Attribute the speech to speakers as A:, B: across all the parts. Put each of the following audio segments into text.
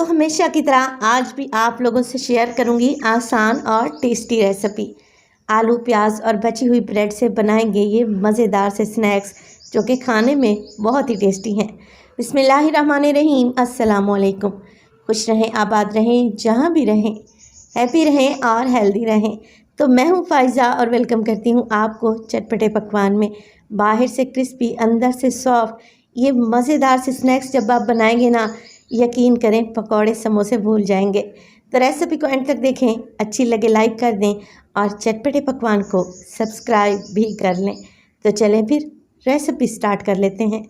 A: तो हमेशा की तरह आज भी आप लोगों से शेयर करूंगी आसान और टेस्टी रेसिपी। आलू प्याज और बची हुई ब्रेड से बनाएंगे ये मज़ेदार से स्नैक्स जो कि खाने में बहुत ही टेस्टी हैं। बिस्मिल्लाहिर्रहमानिर्रहीम, अस्सलामुअलैकुम। खुश रहें, आबाद रहें, जहाँ भी रहें, हैप्पी रहें और हेल्दी रहें। तो मैं हूँ फ़ाइज़ा और वेलकम करती हूँ आपको चटपटे पकवान में। बाहर से क्रिस्पी, अंदर से सॉफ्ट, ये मज़ेदार से स्नैक्स जब आप बनाएंगे ना, यकीन करें पकौड़े समोसे भूल जाएंगे। तो रेसिपी को एंड तक देखें, अच्छी लगे लाइक कर दें और चटपटे पकवान को सब्सक्राइब भी कर लें। तो चलें फिर रेसिपी स्टार्ट कर लेते हैं।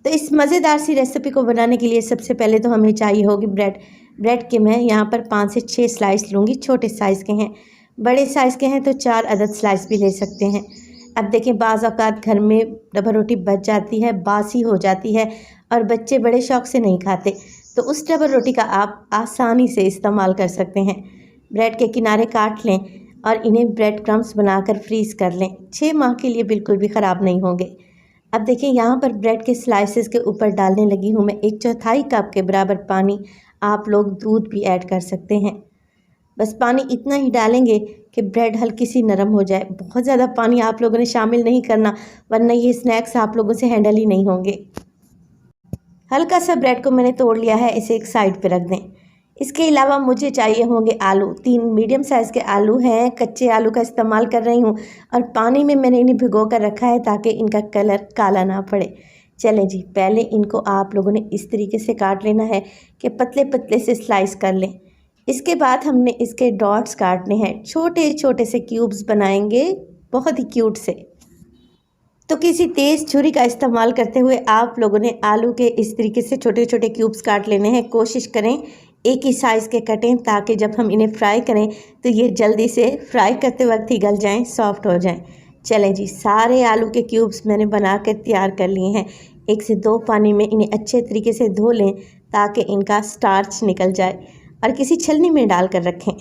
A: तो इस मज़ेदार सी रेसिपी को बनाने के लिए सबसे पहले तो हमें चाहिए होगी ब्रेड। ब्रेड के मैं यहाँ पर 5 से 6 स्लाइस लूँगी। छोटे साइज़ के हैं, बड़े साइज़ के हैं तो 4 अदद स्लाइस भी ले सकते हैं। अब देखें, बाज़ औक़ात घर में डबल रोटी बच जाती है, बासी हो जाती है और बच्चे बड़े शौक़ से नहीं खाते, तो उस डबल रोटी का आप आसानी से इस्तेमाल कर सकते हैं। ब्रेड के किनारे काट लें और इन्हें ब्रेड क्रम्स बनाकर फ्रीज़ कर लें। 6 माह के लिए बिल्कुल भी ख़राब नहीं होंगे। अब देखिए, यहाँ पर ब्रेड के स्लाइसेस के ऊपर डालने लगी हूँ मैं 1/4 कप के बराबर पानी। आप लोग दूध भी ऐड कर सकते हैं। बस पानी इतना ही डालेंगे कि ब्रेड हल्की सी नरम हो जाए। बहुत ज़्यादा पानी आप लोगों ने शामिल नहीं करना, वरना ये स्नैक्स आप लोगों से हैंडल ही नहीं होंगे। हल्का सा ब्रेड को मैंने तोड़ लिया है, इसे एक साइड पे रख दें। इसके अलावा मुझे चाहिए होंगे आलू। 3 मीडियम साइज़ के आलू हैं, कच्चे आलू का इस्तेमाल कर रही हूँ और पानी में मैंने इन्हें भिगो कर रखा है ताकि इनका कलर काला ना पड़े। चलें जी, पहले इनको आप लोगों ने इस तरीके से काट लेना है कि पतले पतले से स्लाइस कर लें। इसके बाद हमने इसके डॉट्स काटने हैं, छोटे छोटे से क्यूब्स बनाएंगे, बहुत ही क्यूट से। तो किसी तेज़ छुरी का इस्तेमाल करते हुए आप लोगों ने आलू के इस तरीके से छोटे छोटे क्यूब्स काट लेने हैं। कोशिश करें एक ही साइज़ के कटें ताकि जब हम इन्हें फ्राई करें तो ये जल्दी से फ्राई करते वक्त ही गल जाएं, सॉफ्ट हो जाएं। चलें जी, सारे आलू के क्यूब्स मैंने बना कर तैयार कर लिए हैं। 1 से 2 पानी में इन्हें अच्छे तरीके से धो लें ताकि इनका स्टार्च निकल जाए और किसी छलनी में डाल कर रखें।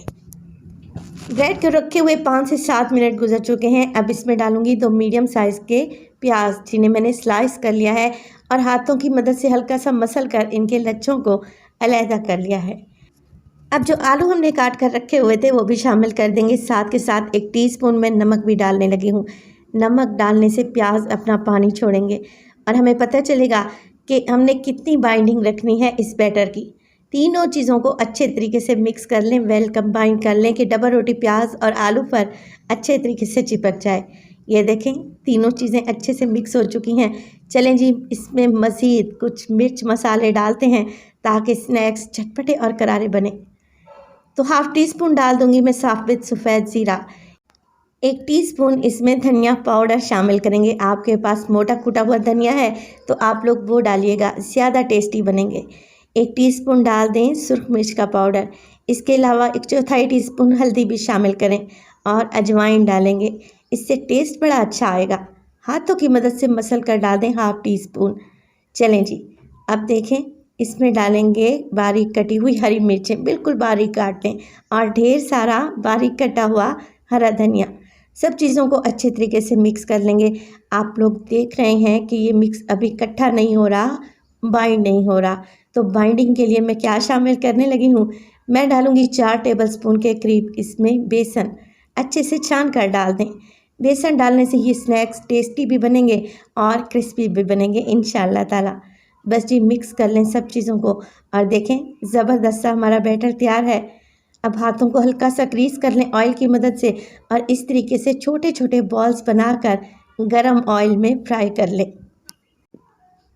A: ब्रेड को रखे हुए 5 से 7 मिनट गुजर चुके हैं। अब इसमें डालूंगी 2 मीडियम साइज़ के प्याज, जिन्हें मैंने स्लाइस कर लिया है और हाथों की मदद से हल्का सा मसल कर इनके लच्छों को अलहदा कर लिया है। अब जो आलू हमने काट कर रखे हुए थे वो भी शामिल कर देंगे। साथ के साथ 1 टीस्पून में नमक भी डालने लगी हूँ। नमक डालने से प्याज अपना पानी छोड़ेंगे और हमें पता चलेगा कि हमने कितनी बाइंडिंग रखनी है इस बैटर की। तीनों चीज़ों को अच्छे तरीके से मिक्स कर लें, वेल कंबाइन कर लें कि डबल रोटी प्याज और आलू पर अच्छे तरीके से चिपक जाए। ये देखें, तीनों चीज़ें अच्छे से मिक्स हो चुकी हैं। चलें जी, इसमें मज़ीद कुछ मिर्च मसाले डालते हैं ताकि स्नैक्स चटपटे और करारे बने। तो 1/2 टीस्पून डाल दूंगी मैं साबित सफ़ेद ज़ीरा। 1 टीस्पून इसमें धनिया पाउडर शामिल करेंगे। आपके पास मोटा कूटा हुआ धनिया है तो आप लोग वो डालिएगा, ज़्यादा टेस्टी बनेंगे। 1 टीस्पून डाल दें सुर्ख मिर्च का पाउडर। इसके अलावा 1/4 टीस्पून हल्दी भी शामिल करें और अजवाइन डालेंगे, इससे टेस्ट बड़ा अच्छा आएगा। हाथों की मदद से मसल कर डाल दें 1/2 टीस्पून। चलें जी, अब देखें, इसमें डालेंगे बारीक कटी हुई हरी मिर्चें, बिल्कुल बारीक काटें, और ढेर सारा बारीक कटा हुआ हरा धनिया। सब चीज़ों को अच्छे तरीके से मिक्स कर लेंगे। आप लोग देख रहे हैं कि ये मिक्स अभी इकट्ठा नहीं हो रहा, बाइंड नहीं हो रहा। तो बाइंडिंग के लिए मैं क्या शामिल करने लगी हूँ, मैं डालूँगी 4 टेबलस्पून के करीब इसमें बेसन। अच्छे से छान कर डाल दें। बेसन डालने से ये स्नैक्स टेस्टी भी बनेंगे और क्रिस्पी भी बनेंगे इंशाअल्लाह ताला। बस जी, मिक्स कर लें सब चीज़ों को और देखें, ज़बरदस्त सा हमारा बैटर तैयार है। अब हाथों को हल्का सा ग्रीस कर लें ऑयल की मदद से और इस तरीके से छोटे छोटे बॉल्स बनाकर गरम ऑयल में फ्राई कर लें।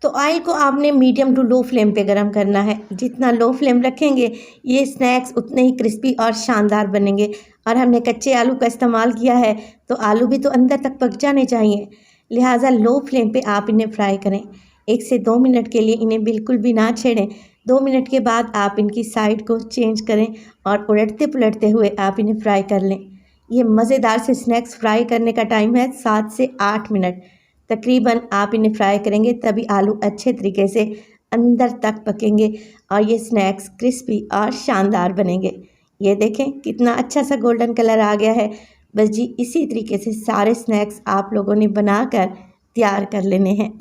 A: तो ऑयल को आपने मीडियम टू लो फ्लेम पे गरम करना है। जितना लो फ्लेम रखेंगे ये स्नैक्स उतने ही क्रिस्पी और शानदार बनेंगे। और हमने कच्चे आलू का इस्तेमाल किया है तो आलू भी तो अंदर तक पक जाने चाहिए, लिहाजा लो फ्लेम पे आप इन्हें फ्राई करें। 1 से 2 मिनट के लिए इन्हें बिल्कुल भी ना छेड़ें। 2 मिनट के बाद आप इनकी साइड को चेंज करें और उलटते पुलटते हुए आप इन्हें फ्राई कर लें। ये मज़ेदार से स्नैक्स फ्राई करने का टाइम है 7 से 8 मिनट तकरीबन आप इन्हें फ्राई करेंगे, तभी आलू अच्छे तरीके से अंदर तक पकेंगे और ये स्नैक्स क्रिस्पी और शानदार बनेंगे। ये देखें, कितना अच्छा सा गोल्डन कलर आ गया है। बस जी, इसी तरीके से सारे स्नैक्स आप लोगों ने बनाकर तैयार कर लेने हैं।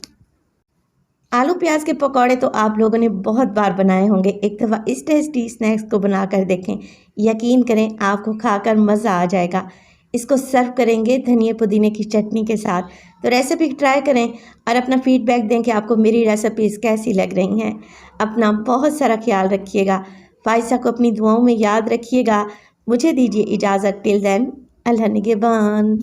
A: आलू प्याज के पकौड़े तो आप लोगों ने बहुत बार बनाए होंगे। एक दफ़ा इस टेस्टी स्नैक्स को बनाकर देखें, यकीन करें आपको खाकर मज़ा आ जाएगा। इसको सर्व करेंगे धनिया पुदीने की चटनी के साथ। तो रेसिपी ट्राई करें और अपना फीडबैक दें कि आपको मेरी रेसिपीज़ कैसी लग रही हैं। अपना बहुत सारा ख्याल रखिएगा। फ़ाइज़ा को अपनी दुआओं में याद रखिएगा। मुझे दीजिए इजाज़त। टिल देन, अल्लाह निगहबान।